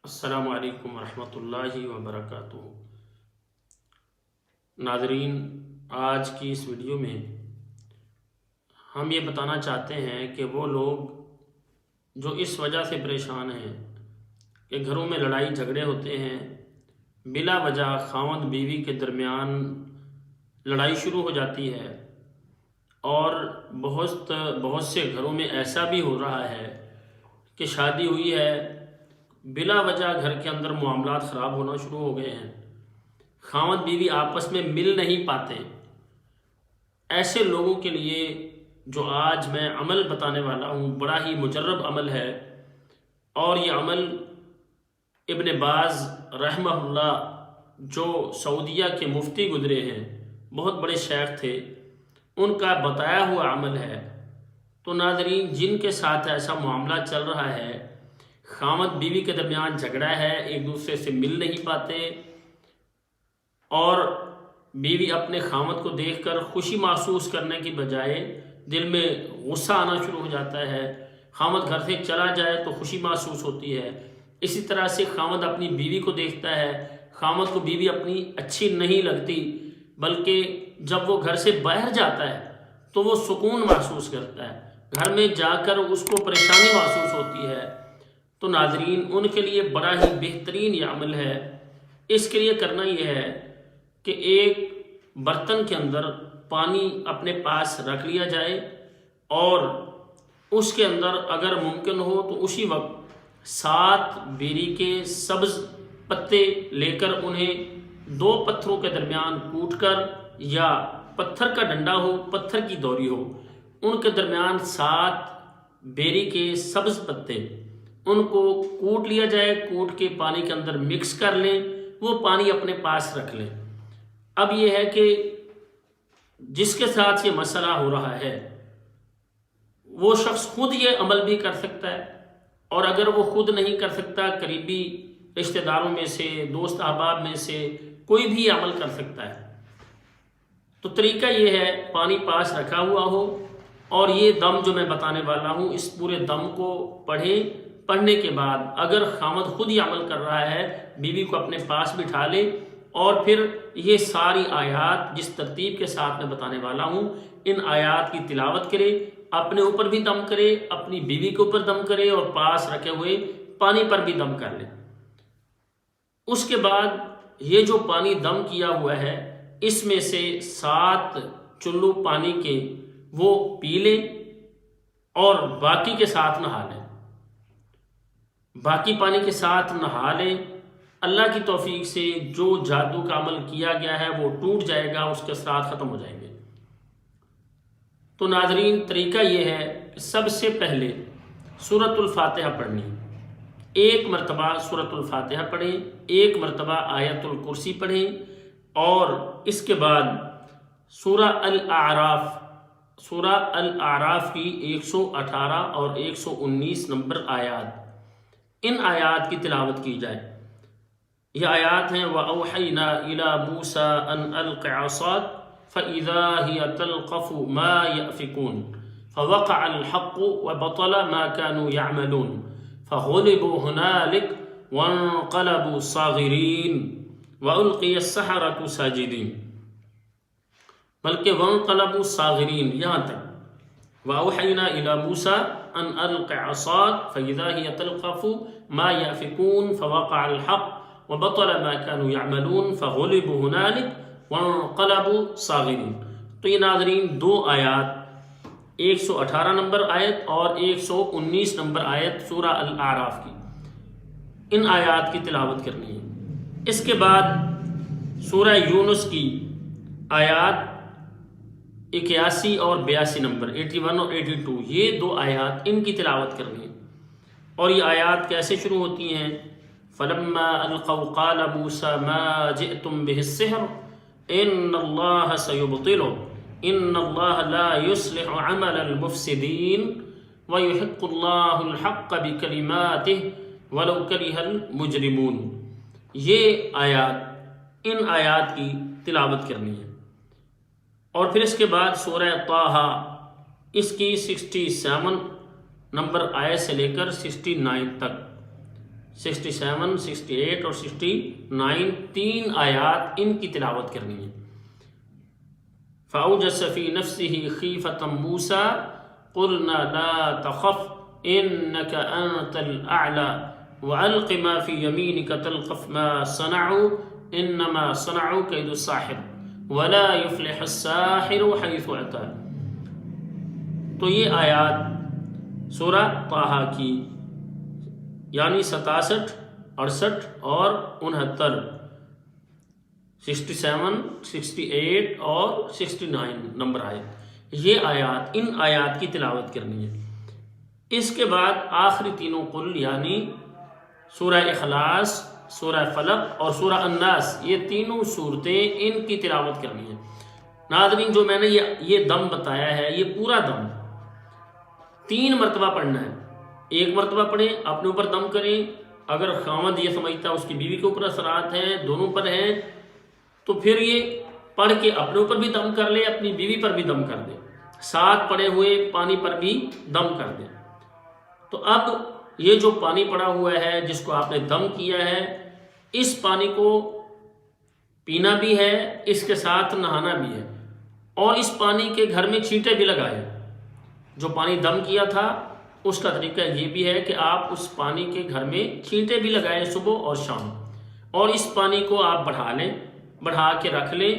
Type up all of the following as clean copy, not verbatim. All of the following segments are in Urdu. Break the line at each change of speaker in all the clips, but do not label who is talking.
السلام علیکم ورحمۃ اللہ وبرکاتہ۔ ناظرین، آج کی اس ویڈیو میں ہم یہ بتانا چاہتے ہیں کہ وہ لوگ جو اس وجہ سے پریشان ہیں کہ گھروں میں لڑائی جھگڑے ہوتے ہیں، بلا وجہ خاوند بیوی کے درمیان لڑائی شروع ہو جاتی ہے، اور بہت سے گھروں میں ایسا بھی ہو رہا ہے کہ شادی ہوئی ہے، بلا وجہ گھر کے اندر معاملات خراب ہونا شروع ہو گئے ہیں، خاوند بیوی آپس میں مل نہیں پاتے۔ ایسے لوگوں کے لیے جو آج میں عمل بتانے والا ہوں بڑا ہی مجرب عمل ہے، اور یہ عمل ابن باز رحمہ اللہ جو سعودیہ کے مفتی گزرے ہیں، بہت بڑے شیخ تھے، ان کا بتایا ہوا عمل ہے۔ تو ناظرین، جن کے ساتھ ایسا معاملہ چل رہا ہے، خاوند بیوی کے درمیان جھگڑا ہے، ایک دوسرے سے مل نہیں پاتے، اور بیوی اپنے خاوند کو دیکھ کر خوشی محسوس کرنے کی بجائے دل میں غصہ آنا شروع ہو جاتا ہے، خاوند گھر سے چلا جائے تو خوشی محسوس ہوتی ہے۔ اسی طرح سے خاوند اپنی بیوی کو دیکھتا ہے، خاوند کو بیوی اپنی اچھی نہیں لگتی، بلکہ جب وہ گھر سے باہر جاتا ہے تو وہ سکون محسوس کرتا ہے، گھر میں جا کر اس کو پریشانی محسوس ہوتی ہے۔ تو ناظرین، ان کے لیے بڑا ہی بہترین یہ عمل ہے۔ اس کے لیے کرنا یہ ہے کہ ایک برتن کے اندر پانی اپنے پاس رکھ لیا جائے، اور اس کے اندر اگر ممکن ہو تو اسی وقت 7 بیری کے سبز پتے لے کر انہیں 2 پتھروں کے درمیان کوٹ کر، یا پتھر کا ڈنڈا ہو، پتھر کی دوری ہو، ان کے درمیان 7 بیری کے سبز پتے، ان کو کوٹ لیا جائے، کوٹ کے پانی کے اندر مکس کر لیں، وہ پانی اپنے پاس رکھ لیں۔ اب یہ ہے کہ جس کے ساتھ یہ مسئلہ ہو رہا ہے وہ شخص خود یہ عمل بھی کر سکتا ہے، اور اگر وہ خود نہیں کر سکتا، قریبی رشتہ داروں میں سے، دوست احباب میں سے کوئی بھی یہ عمل کر سکتا ہے۔ تو طریقہ یہ ہے، پانی پاس رکھا ہوا ہو، اور یہ دم جو میں بتانے والا ہوں اس پورے دم کو پڑھنے کے بعد اگر خاوند خود یہ عمل کر رہا ہے، بیوی کو اپنے پاس بٹھا لے، اور پھر یہ ساری آیات جس ترتیب کے ساتھ میں بتانے والا ہوں، ان آیات کی تلاوت کرے، اپنے اوپر بھی دم کرے، اپنی بیوی کے اوپر دم کرے، اور پاس رکھے ہوئے پانی پر بھی دم کر لے۔ اس کے بعد یہ جو پانی دم کیا ہوا ہے، اس میں سے 7 چلو پانی کے وہ پی لیں، اور باقی کے ساتھ نہا لیں، باقی پانی کے ساتھ نہا لیں۔ اللہ کی توفیق سے جو جادو کا عمل کیا گیا ہے وہ ٹوٹ جائے گا، اس کے اثرات ختم ہو جائیں گے۔ تو ناظرین، طریقہ یہ ہے کہ سب سے پہلے سورۃ الفاتحہ پڑھنی، 1 مرتبہ سورۃ الفاتحہ پڑھیں، 1 مرتبہ آیت الکرسی پڑھیں، اور اس کے بعد سورہ الاعراف کی 118 اور 119 نمبر آیات، ان آیات کی تلاوت کی جائے۔ یہ آیات ہیں، وَأَوْحَيْنَا إِلَى مُوسَىٰ أَنْ أَلْقِ عَصَاكَ فَإِذَا هِيَ تَلْقَفُ مَا يَأْفِكُونَ فَوَقَعَ الْحَقُّ وَبَطَلَ مَا كَانُوا يَعْمَلُونَ فَغُلِبُوا هُنَالِكَ وَانقَلَبُوا صَاغِرِينَ وَأُلْقِيَ السَّحَرَةُ سَاجِدِينَ، بلکہ وَانقَلَبُوا صَاغِرِينَ یہاں تک، وَأَوْحَيْنَا إِلَى مُوسَىٰ أَنْ أَلْقِ عَصَاكَ فَإِذَا هِيَ تَلْقَفُ مَا يَأْفِكُونَ فَوَقَعَ الْحَقُّ وَبَطَلَ مَا كَانُوا يَعْمَلُونَ فَغُلِبُوا هُنَالِكَ وَانقَلَبُوا صَاغِرِينَ۔ تو یہ ناظرین 2 آیات، 118 نمبر آیت اور 119 نمبر آیت سورہ الاعراف کی، ان آیات کی تلاوت کرنی ہے۔ اس کے بعد سورہ یونس کی آیات 81 اور 82 نمبر، 81 اور 82، یہ 2 آیات، ان کی تلاوت کرنی ہے۔ اور یہ آیات کیسے شروع ہوتی ہیں؟ فَلَمَّا أَلْقَوْا قَالَ مُوسَىٰ مَا جِئْتُمْ بِهِ السِّحْرُ إِنَّ اللَّهَ سَيُبْطِلُهُ إِنَّ اللَّهَ لَا يُصْلِحُ عَمَلَ الْمُفْسِدِينَ وَيُحِقُّ اللَّهُ الْحَقَّ بِكَلِمَاتِهِ وَلَوْ كَرِهَ الْمُجْرِمُونَ۔ یہ آیات، ان آیات کی تلاوت کرنی ہے۔ اور پھر اس کے بعد سورہ طٰہٰ، اس کی 67 نمبر آیت سے لے کر 69 تک، 67, 68 اور 69 3 آیات ان کی تلاوت کرنی ہے۔ فَأَوْجَسَ فِي نَفْسِهِ خِيفَةً مُوسَىٰ قُلْنَا لَا تَخَفْ إِنَّكَ أَنْتَ الْأَعْلَىٰ وَأَلْقِ مَا فِي يَمِينِكَ تَلْقَفْ مَا صَنَعُوا إِنَّمَا صَنَعُوا كَيْدُ السَّاحِرِ وَلَا يُفْلِحُ السَّاحِرُ حَيْثُ أَتَىٰ۔ تو یہ آیات سورہ طٰہٰ کی یعنی 67، 68 اور 69، 67، 68 اور 69 نمبر آیت، یہ آیات ان آیات کی تلاوت کرنی ہے۔ اس کے بعد آخری تینوں قل یعنی سورہ اخلاص، سورہ فلق اور سورہ الناس، یہ تینوں صورتیں ان کی تلاوت کرنی ہے۔ ناظرین جو میں نے یہ دم بتایا ہے یہ پورا دم 3 مرتبہ پڑھنا ہے۔ 1 مرتبہ پڑھیں، اپنے اوپر دم کریں، اگر خاوند یہ سمجھتا ہے اس کی بیوی کے اوپر اثرات ہیں، دونوں پر ہیں، تو پھر یہ پڑھ کے اپنے اوپر بھی دم کر لے، اپنی بیوی پر بھی دم کر دے، ساتھ پڑے ہوئے پانی پر بھی دم کر دے۔ تو اب یہ جو پانی پڑا ہوا ہے جس کو آپ نے دم کیا ہے، اس پانی کو پینا بھی ہے، اس کے ساتھ نہانا بھی ہے، اور اس پانی کے گھر میں چھینٹے بھی لگائے۔ جو پانی دم کیا تھا اس کا طریقہ یہ بھی ہے کہ آپ اس پانی کے گھر میں چھینٹے بھی لگائیں صبح اور شام، اور اس پانی کو آپ بڑھا لیں، بڑھا کے رکھ لیں،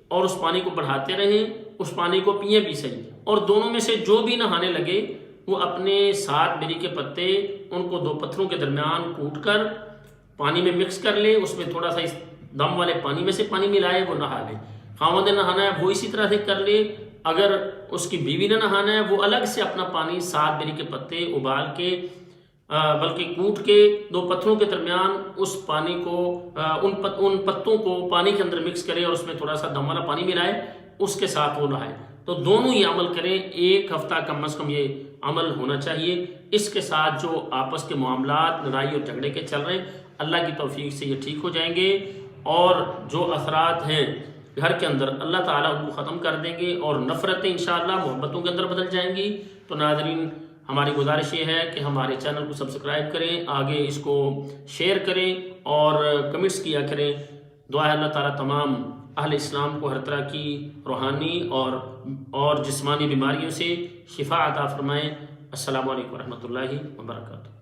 اور اس پانی کو بڑھاتے رہیں، اس پانی کو پئیں بھی صحیح۔ اور دونوں میں سے جو بھی نہانے لگے وہ اپنے 7 بیری کے پتے ان کو 2 پتھروں کے درمیان کوٹ کر پانی میں مکس کر لے، اس میں تھوڑا سا اس دم والے پانی میں سے پانی ملائے، وہ نہا لے۔ خاوند نے نہانا ہے وہ اسی طرح سے کر لے، اگر اس کی بیوی نے نہانا ہے وہ الگ سے اپنا پانی 7 بیری کے پتے ابال کے بلکہ کوٹ کے 2 پتھروں کے درمیان اس پانی کو ان پتوں کو پانی کے اندر مکس کرے اور اس میں تھوڑا سا دم والا پانی ملائے، اس کے ساتھ وہ نہائے۔ تو دونوں یہ عمل کریں، 1 ہفتہ کم از کم یہ عمل ہونا چاہیے۔ اس کے ساتھ جو آپس کے معاملات لڑائی اور جھگڑے کے چل رہے ہیں اللہ کی توفیق سے یہ ٹھیک ہو جائیں گے، اور جو اثرات ہیں گھر کے اندر اللہ تعالیٰ ان کو ختم کر دیں گے، اور نفرتیں انشاءاللہ محبتوں کے اندر بدل جائیں گی۔ تو ناظرین ہماری گزارش یہ ہے کہ ہمارے چینل کو سبسکرائب کریں، آگے اس کو شیئر کریں اور کمنٹس کیا کریں۔ دعا ہے اللہ تعالیٰ تمام اہل اسلام کو ہر طرح کی روحانی اور جسمانی بیماریوں سے شفا عطا فرمائیں۔ السلام علیکم ورحمۃ اللہ وبرکاتہ۔